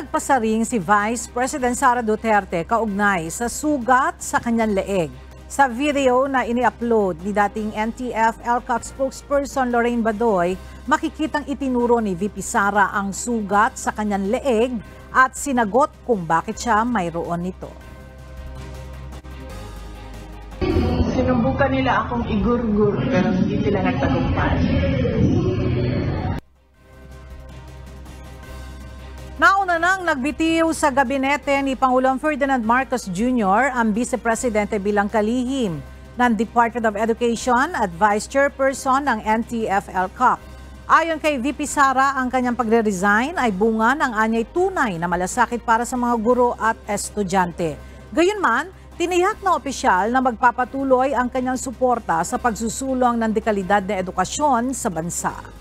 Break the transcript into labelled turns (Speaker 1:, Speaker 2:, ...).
Speaker 1: nagpasaring si Vice President Sara Duterte kaugnay sa sugat sa kanyang leeg. Sa video na ini-upload ni dating NTF-ELCAC spokesperson Lorraine Badoy, makikitang itinuro ni VP Sara ang sugat sa kanyang leeg at sinagot kung bakit siya mayroon nito.
Speaker 2: Sinubukan nila akong igurgur pero hindi sila nagtagumpay.
Speaker 1: Nauna nang nagbitiw sa gabinete ni Pangulong Ferdinand Marcos Jr. ang Vice Presidente bilang kalihim ng Department of Education at Vice Chairperson ng NTF-ELCAC. Ayon kay VP Sara, ang kanyang pagre-resign ay bunga ng anyay tunay na malasakit para sa mga guro at estudyante. Gayunman, tiniyak na opisyal na magpapatuloy ang kanyang suporta sa pagsusulong ng dekalidad na edukasyon sa bansa.